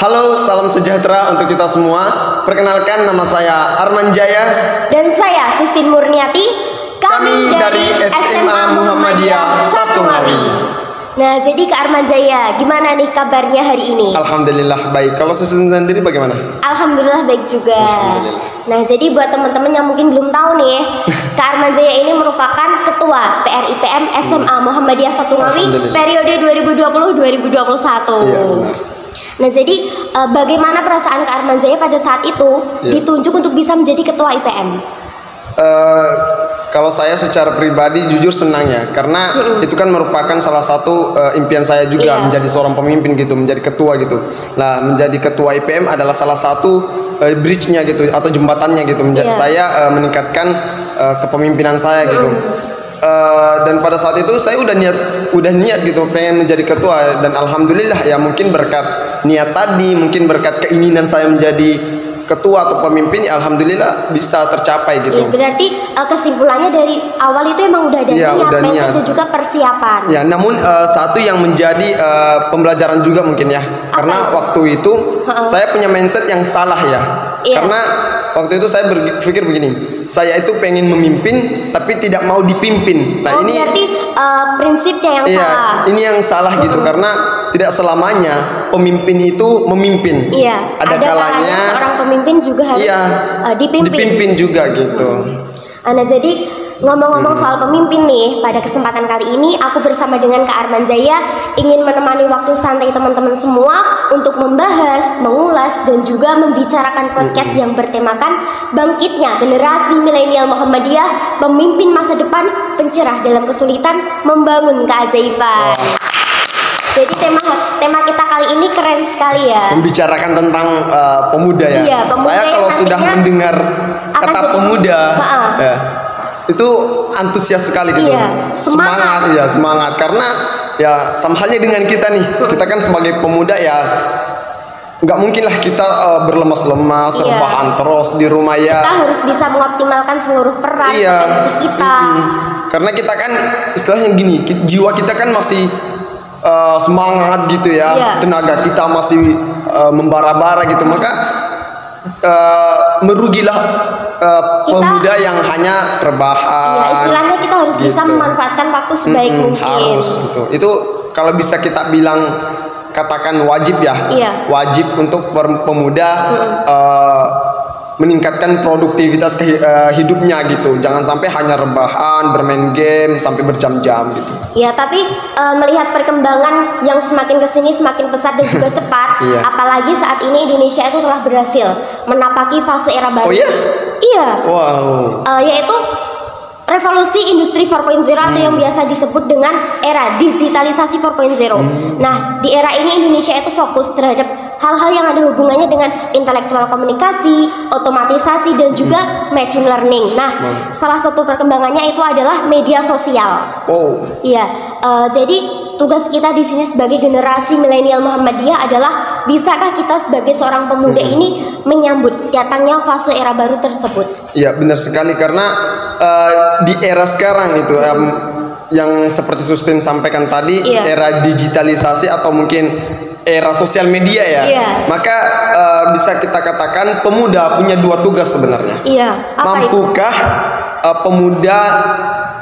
Halo, salam sejahtera untuk kita semua. Perkenalkan, nama saya Arman Jaya. Dan saya Sustin Murniati. Kami dari SMA Muhammadiyah Satu Ngawi. Nah, jadi Kak Arman Jaya, gimana nih kabarnya hari ini? Alhamdulillah baik. Kalau Sustin sendiri bagaimana? Alhamdulillah baik juga. Alhamdulillah. Nah, jadi buat teman-teman yang mungkin belum tahu nih, Kak Arman Jaya ini merupakan Ketua PRIPM SMA Muhammadiyah Satu Ngawi periode 2020-2021. Iya, benar. Nah, jadi bagaimana perasaan Kak Arman Jaya pada saat itu ditunjuk untuk bisa menjadi Ketua IPM? Kalau saya secara pribadi jujur senang ya, karena itu kan merupakan salah satu impian saya juga menjadi seorang pemimpin gitu, menjadi ketua gitu. Nah, menjadi ketua IPM adalah salah satu bridge-nya gitu atau jembatannya gitu. Saya meningkatkan kepemimpinan saya gitu. Dan pada saat itu saya udah niat gitu pengen menjadi ketua, dan alhamdulillah ya, mungkin berkat niat tadi, mungkin berkat keinginan saya menjadi ketua atau pemimpin, ya alhamdulillah bisa tercapai gitu. Berarti kesimpulannya dari awal itu emang udah ada niat dan juga persiapan. Ya, namun satu yang menjadi pembelajaran juga mungkin ya, karena waktu itu saya punya mindset yang salah ya. Karena waktu itu saya berpikir begini, saya itu pengen memimpin tapi tidak mau dipimpin. Nah, ini berarti prinsipnya yang salah. Ini yang salah gitu, karena tidak selamanya pemimpin itu memimpin. Ada kalanya seorang pemimpin juga harus dipimpin juga gitu. Nah, jadi ngomong-ngomong soal pemimpin nih, pada kesempatan kali ini aku bersama dengan Kak Arman Jaya ingin menemani waktu santai teman-teman semua untuk membahas, mengulas, dan juga membicarakan podcast yang bertemakan bangkitnya generasi milenial Muhammadiyah, pemimpin masa depan, pencerah dalam kesulitan, membangun keajaiban. Jadi tema kita kali ini keren sekali ya. Membicarakan tentang pemuda ya. Saya kalau sudah mendengar kata pemuda, itu antusias sekali gitu. Semangat karena ya sama halnya dengan kita nih. Kita kan sebagai pemuda ya nggak mungkin lah kita berlemas-lemas, rebahan terus di rumah ya. Kita harus bisa mengoptimalkan seluruh peran potensi kita. Karena kita kan istilahnya gini, jiwa kita kan masih semangat gitu ya, tenaga kita masih membara-bara gitu, maka merugilah pemuda yang hanya rebahan. Istilahnya kita harus bisa memanfaatkan waktu sebaik mungkin. Harus gitu. Itu kalau bisa kita bilang, katakan wajib ya. Wajib untuk pemuda meningkatkan produktivitas hidupnya gitu. Jangan sampai hanya rebahan, bermain game sampai berjam-jam gitu. Ya, tapi melihat perkembangan yang semakin kesini semakin pesat dan juga cepat, apalagi saat ini Indonesia itu telah berhasil menapaki fase era baru. Wow. Yaitu revolusi industri 4.0 atau yang biasa disebut dengan era digitalisasi 4.0. Nah, di era ini Indonesia itu fokus terhadap hal-hal yang ada hubungannya dengan intelektual komunikasi, otomatisasi, dan juga machine learning. Nah, salah satu perkembangannya itu adalah media sosial. Jadi tugas kita di sini sebagai generasi milenial Muhammadiyah adalah, bisakah kita sebagai seorang pemuda ini menyambut datangnya fase era baru tersebut? Iya, benar sekali, karena di era sekarang itu yang seperti Sustin sampaikan tadi, era digitalisasi atau mungkin era sosial media ya. Maka bisa kita katakan pemuda punya dua tugas sebenarnya. Mampukah pemuda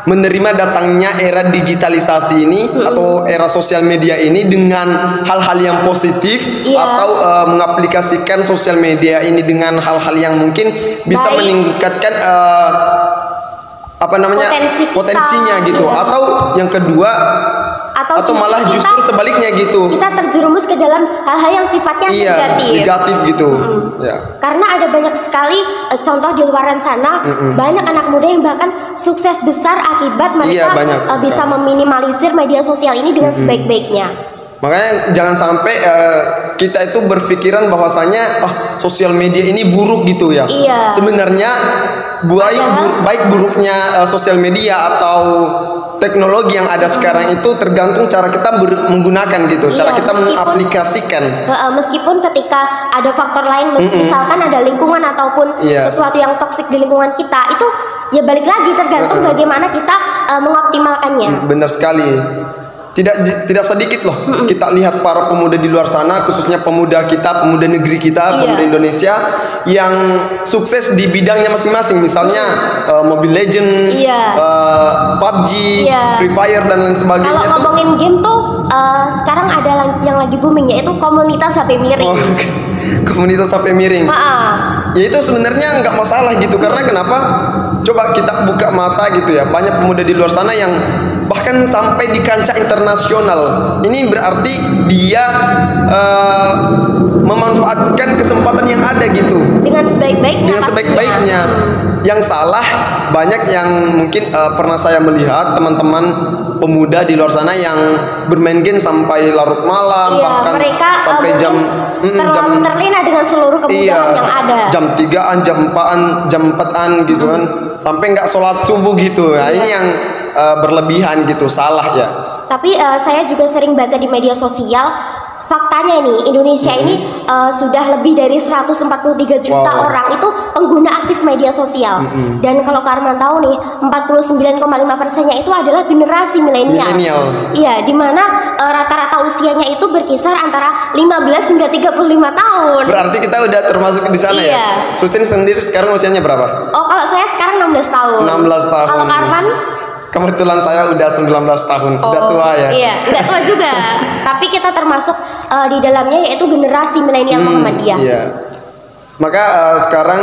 menerima datangnya era digitalisasi ini atau era sosial media ini dengan hal-hal yang positif, atau mengaplikasikan sosial media ini dengan hal-hal yang mungkin bisa meningkatkan potensinya gitu, atau yang kedua atau malah justru sebaliknya gitu, kita terjerumus ke dalam hal-hal yang sifatnya negatif gitu. Karena ada banyak sekali contoh di luaran sana, banyak anak muda yang bahkan sukses besar akibat mereka bisa meminimalisir media sosial ini dengan sebaik-baiknya. Makanya jangan sampai kita itu berpikiran bahwasanya sosial media ini buruk gitu ya. Sebenarnya baik buruknya sosial media atau teknologi yang ada sekarang itu tergantung cara kita menggunakan gitu, cara kita mengaplikasikan. Meskipun ketika ada faktor lain, misalkan ada lingkungan ataupun sesuatu yang toksik di lingkungan kita, itu ya balik lagi tergantung bagaimana kita mengoptimalkannya. Benar sekali. tidak sedikit loh kita lihat para pemuda di luar sana, khususnya pemuda kita, pemuda negeri kita, pemuda Indonesia yang sukses di bidangnya masing-masing, misalnya Mobile Legend, PUBG, Free Fire dan lain sebagainya. Kalau ngomongin game tuh sekarang ada yang lagi booming, yaitu komunitas HP miring. Komunitas HP miring. Ya itu sebenarnya nggak masalah gitu, karena kenapa? Coba kita buka mata gitu ya, banyak pemuda di luar sana yang bahkan sampai di kancah internasional. Ini berarti dia memanfaatkan kesempatan yang ada gitu dengan sebaik-baiknya. Dengan sebaik-baiknya. Yang salah banyak yang mungkin pernah saya melihat teman-teman pemuda di luar sana yang bermain game sampai larut malam, bahkan mereka sampai jam terlena dengan seluruh kemudahan yang ada. Jam 3-an, jam 4-an, jam 4-an gitu kan. Sampai nggak sholat subuh gitu. Nah, ini yang berlebihan gitu, salah ya. Tapi saya juga sering baca di media sosial, faktanya nih Indonesia ini sudah lebih dari 143 juta orang itu pengguna aktif media sosial. Dan kalau Karman tahu nih, 49,5%-nya itu adalah generasi milenial. Iya, di mana rata-rata usianya itu berkisar antara 15 hingga 35 tahun. Berarti kita udah termasuk di sana ya. Sustin sendiri sekarang usianya berapa? Oh, kalau saya sekarang 16 tahun. 16 tahun. Kalau Karman? Kebetulan saya udah 19 tahun, udah tua ya. Iya, udah tua juga. Tapi kita termasuk di dalamnya, yaitu generasi milenial Muhammadiyah. Iya. Maka sekarang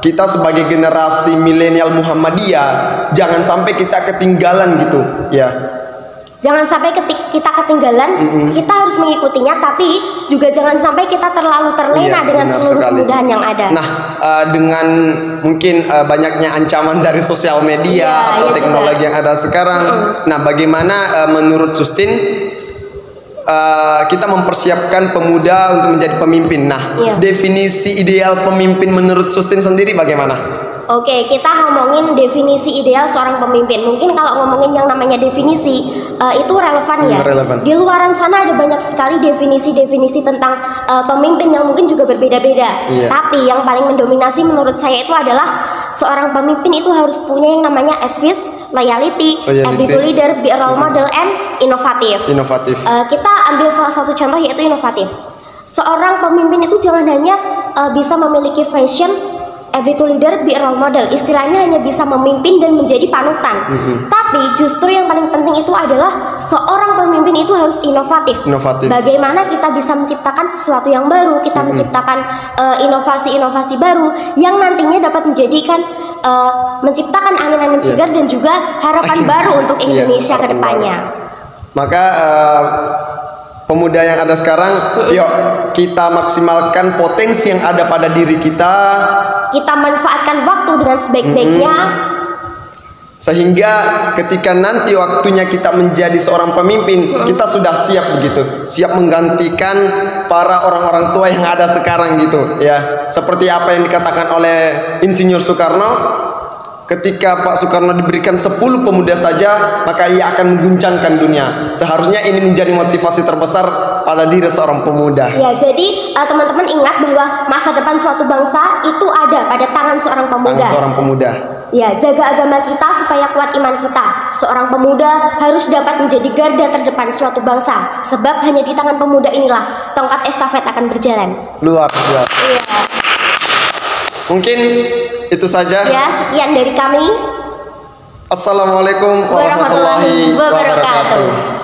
kita sebagai generasi milenial Muhammadiyah jangan sampai kita ketinggalan gitu, ya. Jangan sampai kita ketinggalan, kita harus mengikutinya, tapi juga jangan sampai kita terlalu terlena dengan seluruh kemudahan yang ada. Nah, dengan mungkin banyaknya ancaman dari sosial media atau teknologi yang ada sekarang, nah bagaimana menurut Sustin kita mempersiapkan pemuda untuk menjadi pemimpin? Nah, definisi ideal pemimpin menurut Sustin sendiri bagaimana? Oke, kita ngomongin definisi ideal seorang pemimpin. Mungkin kalau ngomongin yang namanya definisi itu relevan ya. Di luaran sana ada banyak sekali definisi-definisi tentang pemimpin yang mungkin juga berbeda-beda. Tapi yang paling mendominasi menurut saya itu adalah seorang pemimpin itu harus punya yang namanya advice, loyalty, ability to leader, be a role model, and inovatif. Kita ambil salah satu contoh, yaitu inovatif. Seorang pemimpin itu jangan hanya bisa memiliki vision, ability to leader, be a role model, istilahnya hanya bisa memimpin dan menjadi panutan. Tapi justru yang paling penting itu adalah seorang pemimpin itu harus inovatif. Bagaimana kita bisa menciptakan sesuatu yang baru, kita menciptakan inovasi-inovasi baru yang nantinya dapat menjadikan menciptakan angin-angin segar dan juga harapan baru untuk Indonesia ke depannya. Maka pemuda yang ada sekarang, yuk kita maksimalkan potensi yang ada pada diri kita. Kita manfaatkan waktu dengan sebaik-baiknya. Sehingga ketika nanti waktunya kita menjadi seorang pemimpin, kita sudah siap begitu, siap menggantikan para orang-orang tua yang ada sekarang gitu ya. Seperti apa yang dikatakan oleh Insinyur Soekarno, ketika Pak Soekarno diberikan 10 pemuda saja, maka ia akan mengguncangkan dunia. Seharusnya ini menjadi motivasi terbesar pada diri seorang pemuda. Ya, jadi teman-teman ingat bahwa masa depan suatu bangsa itu ada pada tangan seorang pemuda. Tangan seorang pemuda. Ya, jaga agama kita supaya kuat iman kita. Seorang pemuda harus dapat menjadi garda terdepan suatu bangsa. Sebab hanya di tangan pemuda inilah tongkat estafet akan berjalan. Luar biasa. Iya. Mungkin itu saja. Ya, sekian dari kami. Assalamualaikum warahmatullahi wabarakatuh.